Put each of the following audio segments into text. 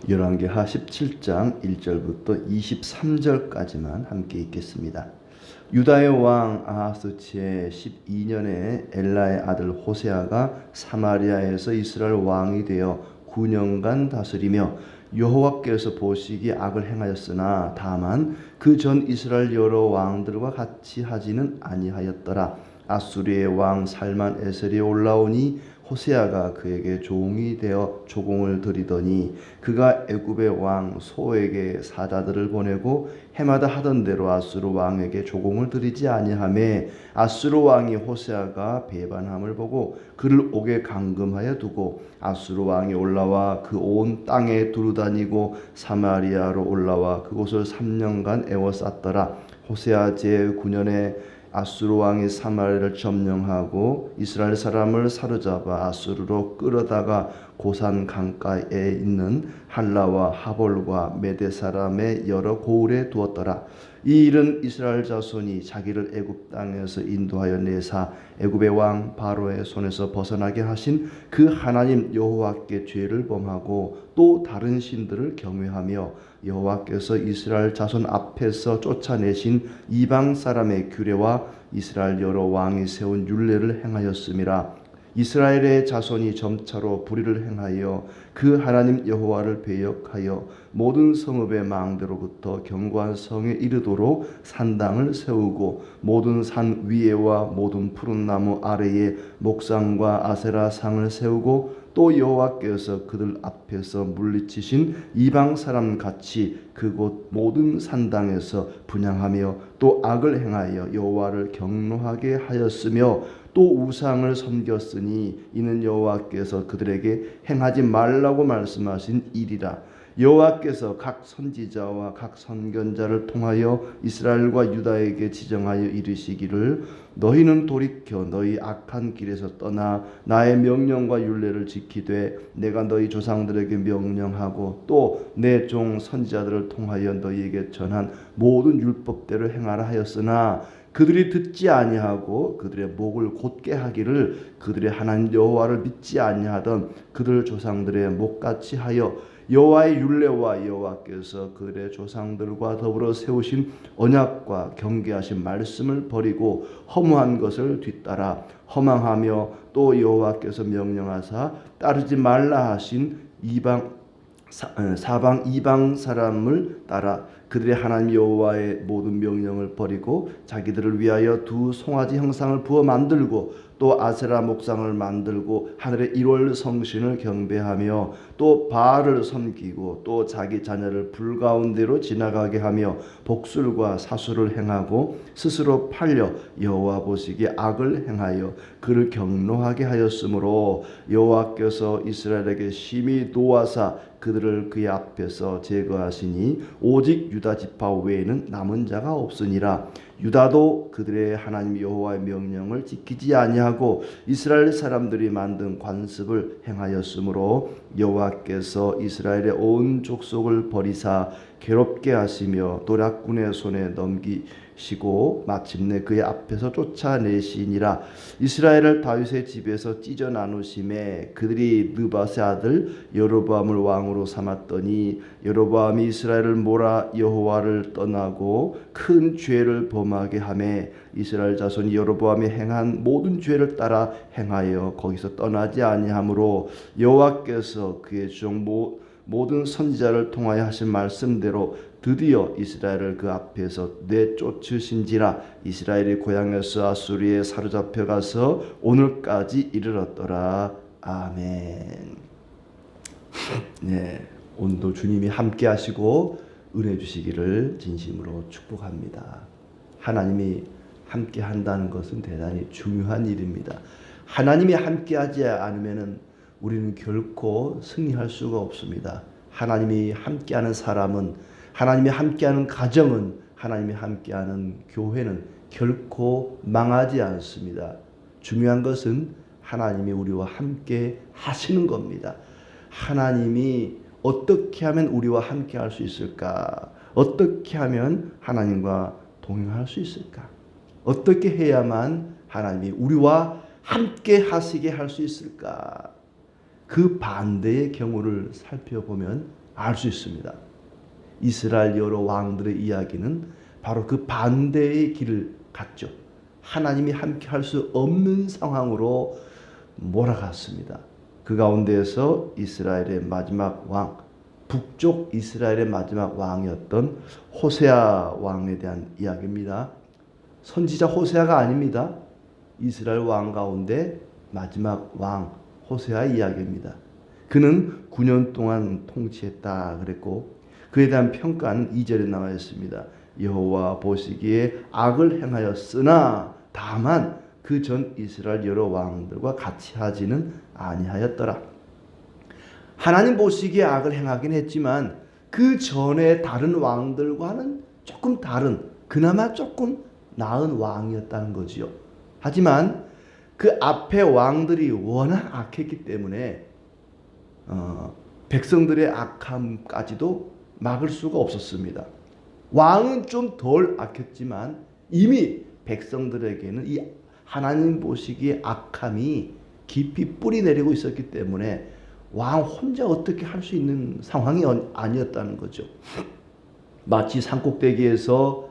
열왕기하 17장 1절부터 23절까지만 함께 읽겠습니다. 유다의 왕 아하스치의 12년에 엘라의 아들 호세아가 사마리아에서 이스라엘 왕이 되어 9년간 다스리며 여호와께서 보시기에 악을 행하였으나 다만 그 전 이스라엘 여러 왕들과 같이 하지는 아니하였더라. 아수리의 왕 살만 에셀이 올라오니 호세아가 그에게 종이 되어 조공을 드리더니 그가 애굽의 왕 소에게 사자들을 보내고 해마다 하던 대로 아수르 왕에게 조공을 드리지 아니하매 아수르 왕이 호세아가 배반함을 보고 그를 옥에 감금하여 두고 아수르 왕이 올라와 그 온 땅에 두루다니고 사마리아로 올라와 그곳을 3년간 애워쌌더라. 호세아 제9년에 아수르 왕이 사마리아를 점령하고 이스라엘 사람을 사로잡아 아수르로 끌어다가 고산 강가에 있는 할라와 하볼과 메대 사람의 여러 고을에 두었더라. 이 일은 이스라엘 자손이 자기를 애굽 땅에서 인도하여 내사 애굽의 왕 바로의 손에서 벗어나게 하신 그 하나님 여호와께 죄를 범하고 또 다른 신들을 경외하며 여호와께서 이스라엘 자손 앞에서 쫓아내신 이방 사람의 규례와 이스라엘 여러 왕이 세운 율례를 행하였음이라. 이스라엘의 자손이 점차로 불의를 행하여 그 하나님 여호와를 배역하여 모든 성읍의 망대로부터 견고한 성에 이르도록 산당을 세우고 모든 산 위에와 모든 푸른 나무 아래에 목상과 아세라 상을 세우고 또 여호와께서 그들 앞에서 물리치신 이방 사람 같이 그곳 모든 산당에서 분향하며 또 악을 행하여 여호와를 경노하게 하였으며 또 우상을 섬겼으니 이는 여호와께서 그들에게 행하지 말라고 말씀하신 일이라. 여호와께서 각 선지자와 각 선견자를 통하여 이스라엘과 유다에게 지정하여 이르시기를 너희는 돌이켜 너희 악한 길에서 떠나 나의 명령과 율례를 지키되 내가 너희 조상들에게 명령하고 또 내 종 선지자들을 통하여 너희에게 전한 모든 율법대로 행하라 하였으나 그들이 듣지 아니하고 그들의 목을 곧게 하기를 그들의 하나님 여호와를 믿지 아니하던 그들 조상들의 목같이 하여 여호와의 율례와 여호와께서 그들의 조상들과 더불어 세우신 언약과 경계하신 말씀을 버리고 허무한 것을 뒤따라 허망하며 또 여호와께서 명령하사 따르지 말라 하신 사방 이방 사람을 따라 그들의 하나님 여호와의 모든 명령을 버리고 자기들을 위하여 두 송아지 형상을 부어 만들고 또 아세라 목상을 만들고 하늘의 일월 성신을 경배하며 또 바알을 섬기고 또 자기 자녀를 불 가운데로 지나가게 하며 복술과 사술을 행하고 스스로 팔려 여호와 보시기에 악을 행하여 그를 경노하게 하였으므로 여호와께서 이스라엘에게 심히 노하사 그들을 그의 앞에서 제거하시니 오직 유다 지파 외에는 남은 자가 없으니라. 유다도 그들의 하나님 여호와의 명령을 지키지 아니하고 이스라엘 사람들이 만든 관습을 행하였으므로 여호와께서 이스라엘의 온 족속을 버리사 괴롭게 하시며 노략군의 손에 넘기시고 마침내 그의 앞에서 쫓아내시니라. 이스라엘을 다윗의 집에서 찢어 나누심에 그들이 느밧의 아들 여로보암을 왕으로 삼았더니 여로보암이 이스라엘을 몰아 여호와를 떠나고 큰 죄를 범하게 하매 이스라엘 자손이 여로보암이 행한 모든 죄를 따라 행하여 거기서 떠나지 아니하므로 여호와께서 그의 종 모든 선지자를 통하여 하신 말씀대로 드디어 이스라엘을 그 앞에서 내쫓으신지라. 이스라엘이 고향에서 아수리에 사로잡혀 가서 오늘까지 이르렀더라. 아멘. 네, 오늘도 주님이 함께 하시고 은혜 주시기를 진심으로 축복합니다. 하나님이 함께 한다는 것은 대단히 중요한 일입니다. 하나님이 함께 하지 않으면 우리는 결코 승리할 수가 없습니다. 하나님이 함께하는 사람은, 하나님이 함께하는 가정은, 하나님이 함께하는 교회는 결코 망하지 않습니다. 중요한 것은 하나님이 우리와 함께 하시는 겁니다. 하나님이 어떻게 하면 우리와 함께 할 수 있을까? 어떻게 하면 하나님과 동행할 수 있을까? 어떻게 해야만 하나님이 우리와 함께 하시게 할 수 있을까? 그 반대의 경우를 살펴보면 알 수 있습니다. 이스라엘 여러 왕들의 이야기는 바로 그 반대의 길을 갔죠. 하나님이 함께 할 수 없는 상황으로 몰아갔습니다. 그 가운데에서 이스라엘의 마지막 왕, 북쪽 이스라엘의 마지막 왕이었던 호세아 왕에 대한 이야기입니다. 선지자 호세아가 아닙니다. 이스라엘 왕 가운데 마지막 왕 호세아의 이야기입니다. 그는 9년 동안 통치했다 그랬고, 그에 대한 평가는 2절에 나와 있습니다. 여호와 보시기에 악을 행하였으나 다만 그 전 이스라엘 여러 왕들과 같이 하지는 아니하였더라. 하나님 보시기에 악을 행하긴 했지만 그 전에 다른 왕들과는 조금 다른, 그나마 조금 나은 왕이었다는 거지요. 하지만 그 앞에 왕들이 워낙 악했기 때문에 백성들의 악함까지도 막을 수가 없었습니다. 왕은 좀 덜 악했지만 이미 백성들에게는 이 하나님 보시기에 악함이 깊이 뿌리 내리고 있었기 때문에 왕 혼자 어떻게 할 수 있는 상황이 아니었다는 거죠. 마치 산꼭대기에서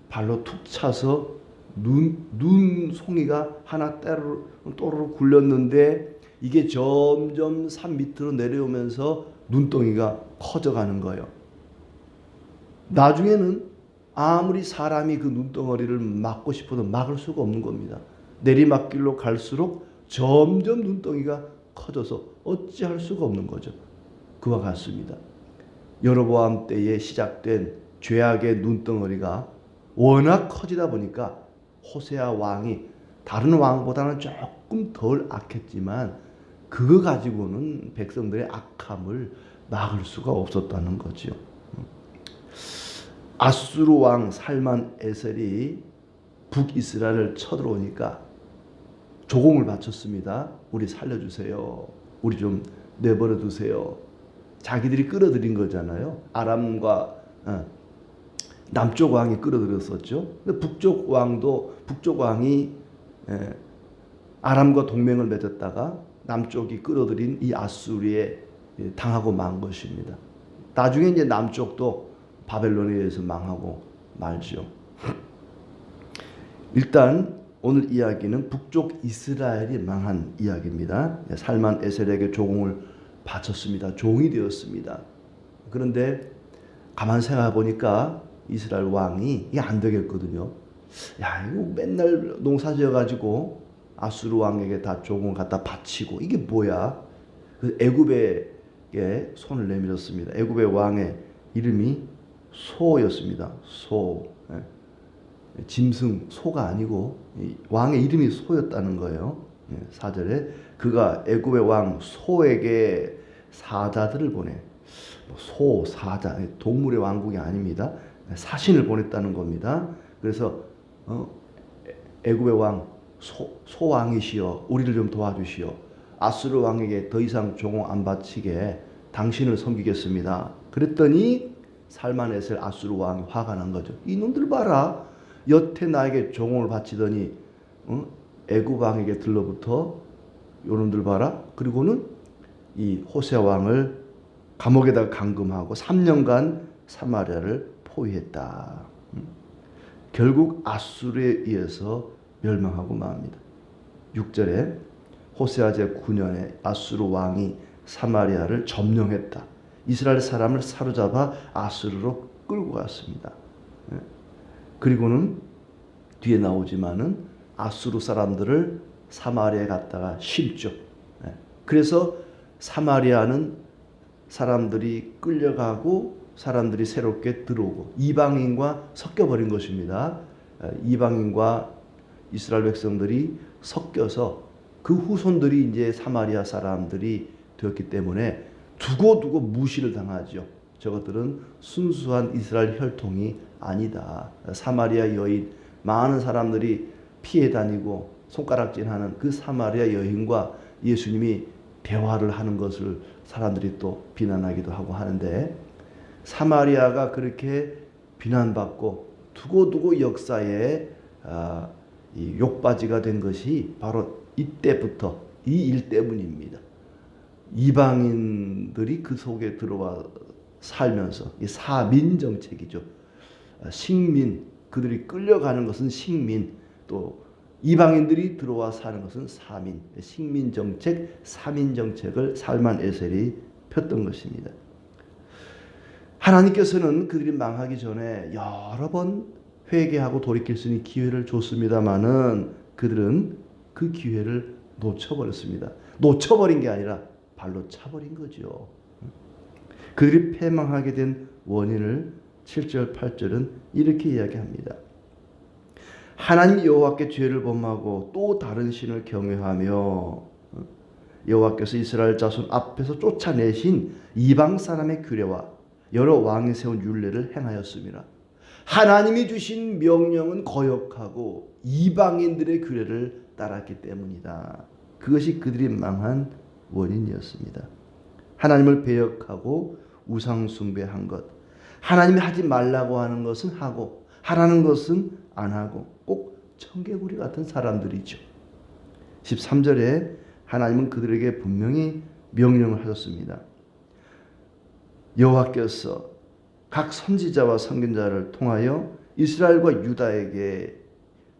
발로 툭 차서 눈송이가 하나 또르르 굴렸는데 이게 점점 산 밑으로 내려오면서 눈덩이가 커져가는 거예요. 나중에는 아무리 사람이 그 눈덩어리를 막고 싶어도 막을 수가 없는 겁니다. 내리막길로 갈수록 점점 눈덩이가 커져서 어찌할 수가 없는 거죠. 그와 같습니다. 여로보암 때에 시작된 죄악의 눈덩어리가 워낙 커지다 보니까 호세아 왕이 다른 왕보다는 조금 덜 악했지만 그거 가지고는 백성들의 악함을 막을 수가 없었다는 거죠. 아수르 왕 살만 에셀이 북이스라엘을 쳐들어오니까 조공을 바쳤습니다. 우리 살려주세요. 우리 좀 내버려 두세요. 자기들이 끌어들인 거잖아요. 아람과 남쪽 왕이 끌어들였었죠. 근데 북쪽 왕이 아람과 동맹을 맺었다가 남쪽이 끌어들인 이 아수르에 당하고 만 것입니다. 나중에 이제 남쪽도 바벨론에 의해서 망하고 말죠. 일단 오늘 이야기는 북쪽 이스라엘이 망한 이야기입니다. 살만 에셀에게 조공을 바쳤습니다. 종이 되었습니다. 그런데 가만 생각해 보니까 이스라엘 왕이 이게 안 되겠거든요. 야, 이거 맨날 농사 지어가지고 아수르 왕에게 다 조공을 갖다 바치고 이게 뭐야? 그 애굽에게 손을 내밀었습니다. 애굽의 왕의 이름이 소였습니다. 소. 짐승 소가 아니고 왕의 이름이 소였다는 거예요. 4절에 그가 애굽의 왕 소에게 사자들을 보내. 소, 사자, 동물의 왕국이 아닙니다. 사신을 보냈다는 겁니다. 그래서 애굽의 왕 소왕이시여 우리를 좀 도와주시오. 아수르 왕에게 더 이상 조공 안 바치게 당신을 섬기겠습니다. 그랬더니 살만에셀 아수르 왕이 화가 난 거죠. 이놈들 봐라. 여태 나에게 조공을 바치더니 애굽 왕에게 들러붙어 요놈들 봐라. 그리고는 이 호세 왕을 감옥에다 감금하고 3년간 사마리아를 포위했다. 결국 아수르에 의해서 멸망하고 맙니다. 6절에 호세아 제9년에 아수르 왕이 사마리아를 점령했다. 이스라엘 사람을 사로잡아 아수르로 끌고 갔습니다. 그리고는 뒤에 나오지만은 아수르 사람들을 사마리아에 갔다가 심죠. 그래서 사마리아는 사람들이 끌려가고 사람들이 새롭게 들어오고 이방인과 섞여버린 것입니다. 이방인과 이스라엘 백성들이 섞여서 그 후손들이 이제 사마리아 사람들이 되었기 때문에 두고두고 무시를 당하죠. 저것들은 순수한 이스라엘 혈통이 아니다. 사마리아 여인 많은 사람들이 피해 다니고 손가락질하는 그 사마리아 여인과 예수님이 대화를 하는 것을 사람들이 또 비난하기도 하고 하는데 사마리아가 그렇게 비난받고 두고두고 역사에 이 욕바지가 된 것이 바로 이때부터 이 일 때문입니다. 이방인들이 그 속에 들어와 살면서 이 사민 정책이죠. 식민, 그들이 끌려가는 것은 식민, 또 이방인들이 들어와 사는 것은 사민, 식민 정책, 사민 정책을 살만 에셀이 폈던 것입니다. 하나님께서는 그들이 망하기 전에 여러 번 회개하고 돌이킬 수 있는 기회를 줬습니다마는 그들은 그 기회를 놓쳐버렸습니다. 놓쳐버린 게 아니라 발로 차버린 거죠. 그들이 패망하게 된 원인을 7절, 8절은 이렇게 이야기합니다. 하나님 여호와께 죄를 범하고 또 다른 신을 경외하며 여호와께서 이스라엘 자손 앞에서 쫓아내신 이방 사람의 규례와 여러 왕이 세운 율례를 행하였습니다. 하나님이 주신 명령은 거역하고 이방인들의 규례를 따랐기 때문이다. 그것이 그들이 망한 원인이었습니다. 하나님을 배역하고 우상 숭배한 것, 하나님이 하지 말라고 하는 것은 하고 하라는 것은 안 하고 꼭 청개구리 같은 사람들이죠. 13절에 하나님은 그들에게 분명히 명령을 하셨습니다. 여호와께서 각 선지자와 선견자를 통하여 이스라엘과 유다에게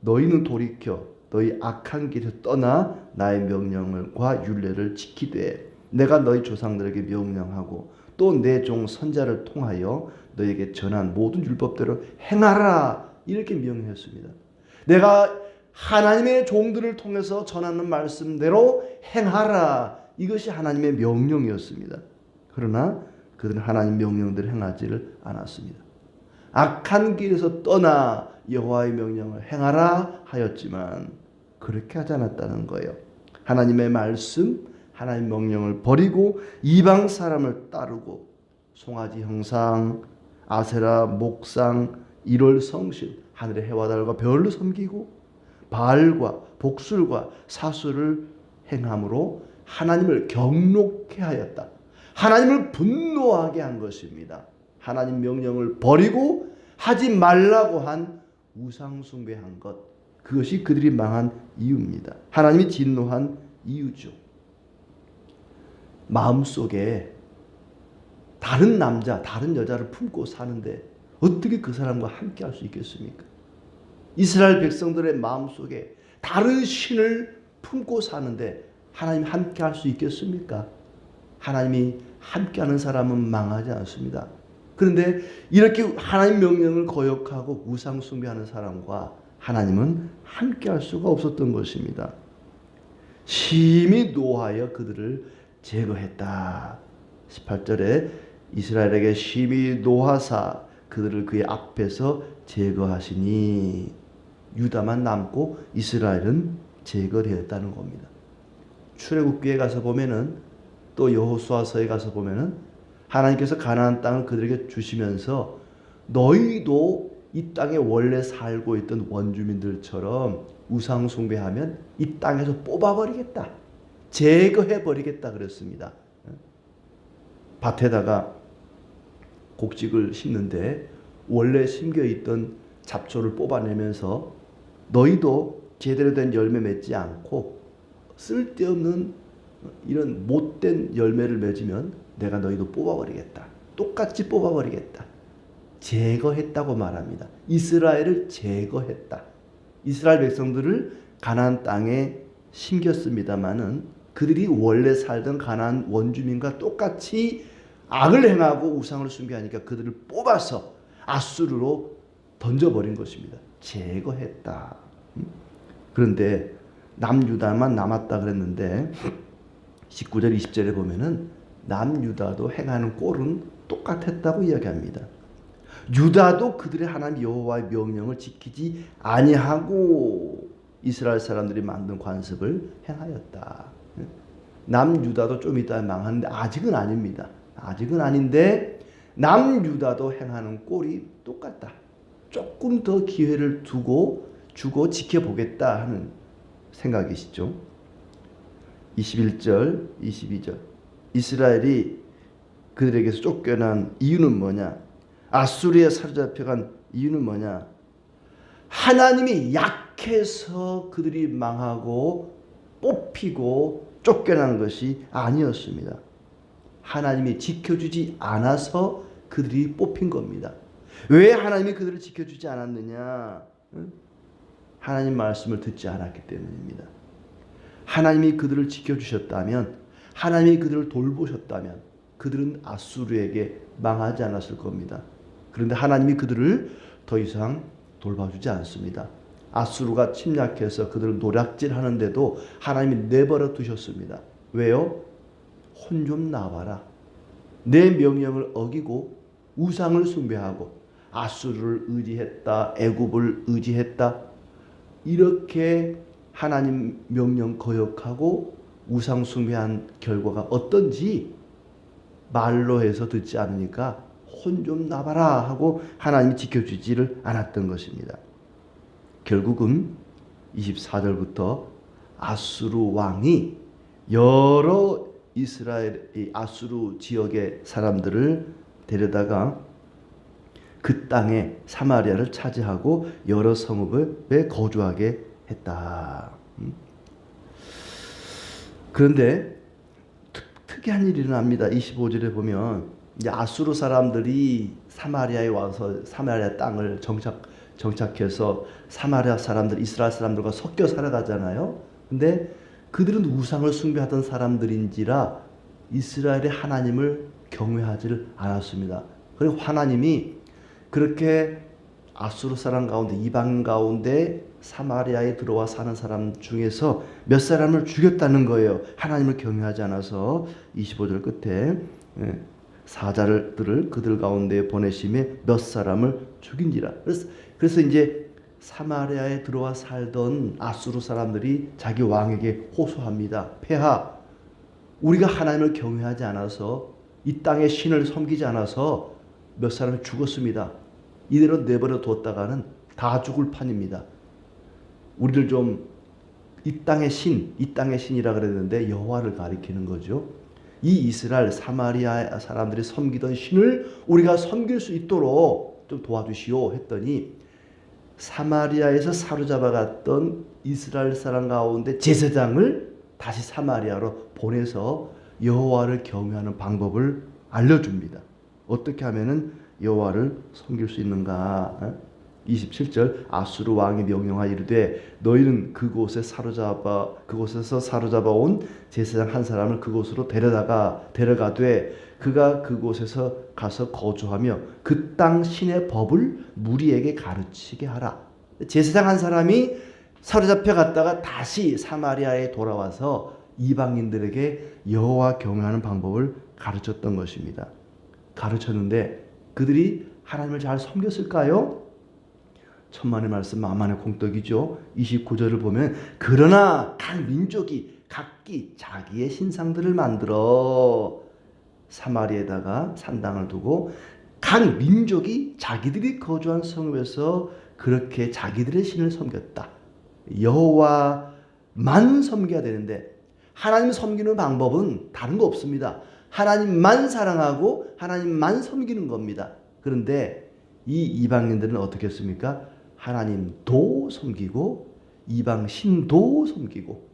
너희는 돌이켜 너희 악한 길에서 떠나 나의 명령과 율례를 지키되 내가 너희 조상들에게 명령하고 또 내 종 선자를 통하여 너에게 전한 모든 율법대로 행하라 이렇게 명령했습니다. 내가 하나님의 종들을 통해서 전하는 말씀대로 행하라 이것이 하나님의 명령이었습니다. 그러나 그들은 하나님 명령대로 행하지를 않았습니다. 악한 길에서 떠나 여호와의 명령을 행하라 하였지만 그렇게 하지 않았다는 거예요. 하나님의 말씀, 하나님의 명령을 버리고 이방 사람을 따르고 송아지 형상, 아세라 목상, 일월 성실, 하늘의 해와 달과 별을 섬기고 바알과 복술과 사수를 행함으로 하나님을 경록케 하였다. 하나님을 분노하게 한 것입니다. 하나님 명령을 버리고 하지 말라고 한 우상 숭배한 것, 그것이 그들이 망한 이유입니다. 하나님이 진노한 이유죠. 마음속에 다른 남자, 다른 여자를 품고 사는데 어떻게 그 사람과 함께 할 수 있겠습니까? 이스라엘 백성들의 마음속에 다른 신을 품고 사는데 하나님 함께 할 수 있겠습니까? 하나님이 함께하는 사람은 망하지 않습니다. 그런데 이렇게 하나님 명령을 거역하고 우상 숭배하는 사람과 하나님은 함께할 수가 없었던 것입니다. 심히 노하여 그들을 제거했다. 18절에 이스라엘에게 심히 노하사 그들을 그의 앞에서 제거하시니 유다만 남고 이스라엘은 제거되었다는 겁니다. 출애굽기에 가서 보면은 또 여호수아서에 가서 보면은 하나님께서 가나안 땅을 그들에게 주시면서 너희도 이 땅에 원래 살고 있던 원주민들처럼 우상 숭배하면 이 땅에서 뽑아버리겠다. 제거해버리겠다 그랬습니다. 밭에다가 곡식을 심는데 원래 심겨있던 잡초를 뽑아내면서 너희도 제대로 된 열매 맺지 않고 쓸데없는 이런 못된 열매를 맺으면 내가 너희도 뽑아버리겠다. 똑같이 뽑아버리겠다. 제거했다고 말합니다. 이스라엘을 제거했다. 이스라엘 백성들을 가나안 땅에 심겼습니다마는 그들이 원래 살던 가나안 원주민과 똑같이 악을 행하고 우상을 숭배하니까 그들을 뽑아서 아수르로 던져버린 것입니다. 제거했다. 그런데 남유다만 남았다 그랬는데 19절 20절에 보면은 남유다도 행하는 꼴은 똑같았다고 이야기합니다. 유다도 그들의 하나님 여호와의 명령을 지키지 아니하고 이스라엘 사람들이 만든 관습을 행하였다. 남유다도 좀 이따 망하는데 아직은 아닙니다. 아직은 아닌데 남유다도 행하는 꼴이 똑같다. 조금 더 기회를 주고 지켜보겠다 하는 생각이시죠. 21절 22절 이스라엘이 그들에게서 쫓겨난 이유는 뭐냐? 아수르에 사로잡혀간 이유는 뭐냐? 하나님이 약해서 그들이 망하고 뽑히고 쫓겨난 것이 아니었습니다. 하나님이 지켜주지 않아서 그들이 뽑힌 겁니다. 왜 하나님이 그들을 지켜주지 않았느냐? 하나님 말씀을 듣지 않았기 때문입니다. 하나님이 그들을 지켜주셨다면, 하나님이 그들을 돌보셨다면 그들은 아수르에게 망하지 않았을 겁니다. 그런데 하나님이 그들을 더 이상 돌봐주지 않습니다. 아수르가 침략해서 그들을 노략질하는데도 하나님이 내버려 두셨습니다. 왜요? 혼 좀 나와라. 내 명령을 어기고 우상을 숭배하고 아수르를 의지했다, 애굽을 의지했다, 이렇게 하나님 명령 거역하고 우상 숭배한 결과가 어떤지 말로 해서 듣지 않으니까 혼 좀 나봐라 하고 하나님이 지켜주지를 않았던 것입니다. 결국은 24절부터 아수르 왕이 여러 이스라엘 아수르 지역의 사람들을 데려다가 그 땅에 사마리아를 차지하고 여러 성읍에 거주하게 했다. 그런데 특이한 일이 일어납니다. 25절에 보면 이제 아수르 사람들이 사마리아에 와서 사마리아 땅을 정착해서 사마리아 사람들, 이스라엘 사람들과 섞여 살아가잖아요. 근데 그들은 우상을 숭배하던 사람들인지라 이스라엘의 하나님을 경외하지를 않았습니다. 그리고 하나님이 그렇게 아수르 사람 가운데, 이방 가운데 사마리아에 들어와 사는 사람 중에서 몇 사람을 죽였다는 거예요. 하나님을 경외하지 않아서. 25절 끝에 사자들을 그들 가운데 보내심에 몇 사람을 죽인지라. 그래서 이제 사마리아에 들어와 살던 아수르 사람들이 자기 왕에게 호소합니다. 폐하, 우리가 하나님을 경외하지 않아서 이 땅의 신을 섬기지 않아서 몇 사람이 죽었습니다. 이대로 내버려 뒀다가는 다 죽을 판입니다. 우리들 좀 이 땅의 신이라 그랬는데 여호와를 가리키는 거죠. 이 이스라엘 사마리아 사람들이 섬기던 신을 우리가 섬길 수 있도록 좀 도와주시오 했더니 사마리아에서 사로잡아갔던 이스라엘 사람 가운데 제사장을 다시 사마리아로 보내서 여호와를 경외하는 방법을 알려줍니다. 어떻게 하면은 여호와를 섬길 수 있는가? 27절 아수르 왕이 명령하여 이르되 너희는 그곳에서 사로잡아온 제사장 한 사람을 그곳으로 데려가되 그가 그곳에서 가서 거주하며 그 땅 신의 법을 무리에게 가르치게 하라. 제사장 한 사람이 사로잡혀 갔다가 다시 사마리아에 돌아와서 이방인들에게 여호와 경외하는 방법을 가르쳤던 것입니다. 가르쳤는데 그들이 하나님을 잘 섬겼을까요? 천만의 말씀 만만의 공덕이죠. 29절을 보면 그러나 각 민족이 각기 자기의 신상들을 만들어 사마리에다가 산당을 두고 각 민족이 자기들이 거주한 성읍에서 그렇게 자기들의 신을 섬겼다. 여호와만 섬겨야 되는데 하나님 섬기는 방법은 다른 거 없습니다. 하나님만 사랑하고 하나님만 섬기는 겁니다. 그런데 이 이방인들은 어떻게 했습니까? 하나님도 섬기고 이방 신도 섬기고,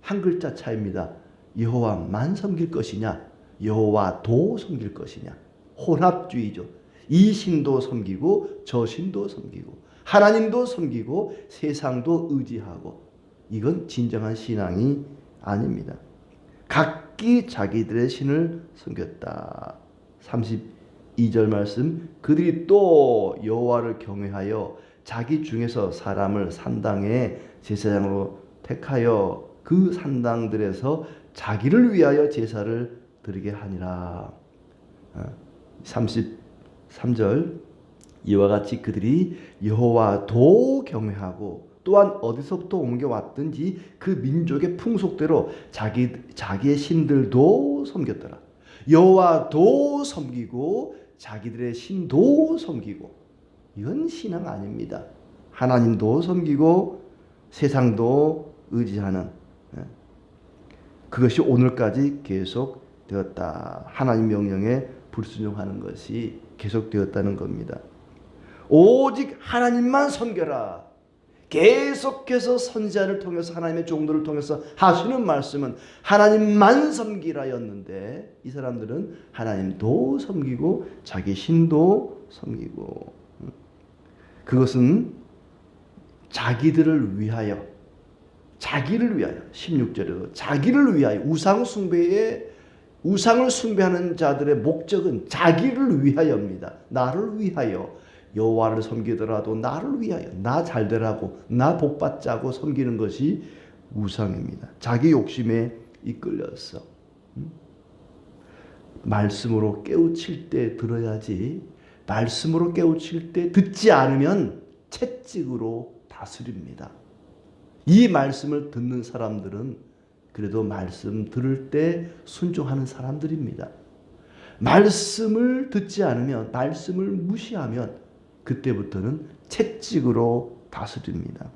한 글자 차이입니다. 여호와만 섬길 것이냐 여호와도 섬길 것이냐. 혼합주의죠. 이 신도 섬기고 저 신도 섬기고 하나님도 섬기고 세상도 의지하고, 이건 진정한 신앙이 아닙니다. 각기 자기들의 신을 섬겼다. 32절 말씀, 그들이 또 여호와를 경외하여 자기 중에서 사람을 산당의 제사장으로 택하여 그 산당들에서 자기를 위하여 제사를 드리게 하니라. 33절, 이와 같이 그들이 여호와도 경외하고 또한 어디서부터 옮겨왔든지 그 민족의 풍속대로 자기의 신들도 섬겼더라. 여호와도 섬기고 자기들의 신도 섬기고, 이건 신앙 아닙니다. 하나님도 섬기고 세상도 의지하는, 그것이 오늘까지 계속되었다. 하나님 명령에 불순종하는 것이 계속되었다는 겁니다. 오직 하나님만 섬겨라. 계속해서 선지자를 통해서 하나님의 종들을 통해서 하시는 말씀은 하나님만 섬기라였는데 이 사람들은 하나님도 섬기고 자기 신도 섬기고, 그것은 자기들을 위하여, 16절에도 자기를 위하여, 우상을 숭배하는 자들의 목적은 자기를 위하여입니다. 나를 위하여, 여호와를 섬기더라도 나를 위하여, 나 잘되라고, 나 복받자고 섬기는 것이 우상입니다. 자기 욕심에 이끌려서 말씀으로 깨우칠 때 들어야지, 말씀으로 깨우칠 때 듣지 않으면 채찍으로 다스립니다. 이 말씀을 듣는 사람들은 그래도 말씀 들을 때 순종하는 사람들입니다. 말씀을 듣지 않으면, 말씀을 무시하면 그때부터는 채찍으로 다스립니다.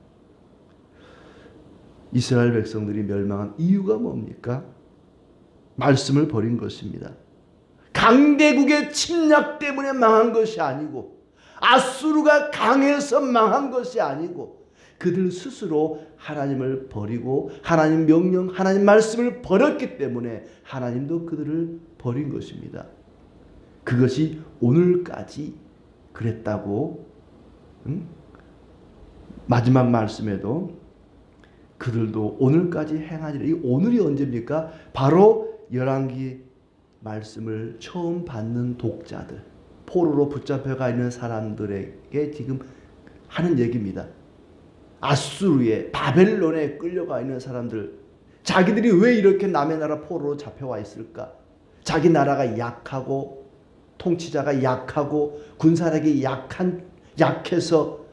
이스라엘 백성들이 멸망한 이유가 뭡니까? 말씀을 버린 것입니다. 강대국의 침략 때문에 망한 것이 아니고, 아수르가 강해서 망한 것이 아니고, 그들 스스로 하나님을 버리고 하나님 명령, 하나님 말씀을 버렸기 때문에 하나님도 그들을 버린 것입니다. 그것이 오늘까지 그랬다고, 마지막 말씀에도 그들도 오늘까지 행하리라. 이 오늘이 언제입니까? 바로 열왕기 말씀을 처음 받는 독자들, 포로로 붙잡혀가 있는 사람들에게 지금 하는 얘기입니다. 아수르에, 바벨론에 끌려가 있는 사람들, 자기들이 왜 이렇게 남의 나라 포로로 잡혀와 있을까? 자기 나라가 약하고, 통치자가 약하고, 군사력이 약해서,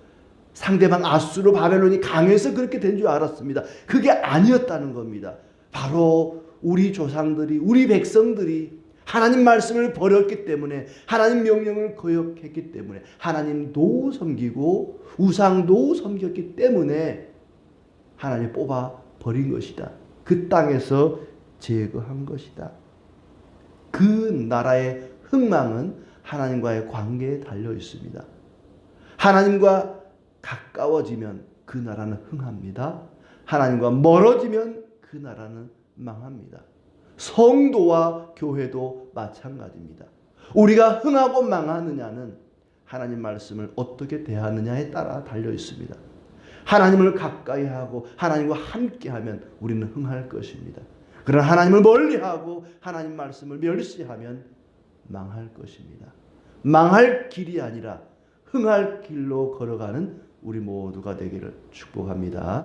상대방 아수르, 바벨론이 강해서 그렇게 된 줄 알았습니다. 그게 아니었다는 겁니다. 바로 우리 조상들이, 우리 백성들이 하나님 말씀을 버렸기 때문에, 하나님 명령을 거역했기 때문에, 하나님도 섬기고 우상도 섬겼기 때문에 하나님 뽑아 버린 것이다. 그 땅에서 제거한 것이다. 그 나라의 흥망은 하나님과의 관계에 달려 있습니다. 하나님과 가까워지면 그 나라는 흥합니다. 하나님과 멀어지면 그 나라는 망합니다. 성도와 교회도 마찬가지입니다. 우리가 흥하고 망하느냐는 하나님 말씀을 어떻게 대하느냐에 따라 달려 있습니다. 하나님을 가까이 하고 하나님과 함께하면 우리는 흥할 것입니다. 그러나 하나님을 멀리하고 하나님 말씀을 멸시하면 망할 것입니다. 망할 길이 아니라 흥할 길로 걸어가는 우리 모두가 되기를 축복합니다.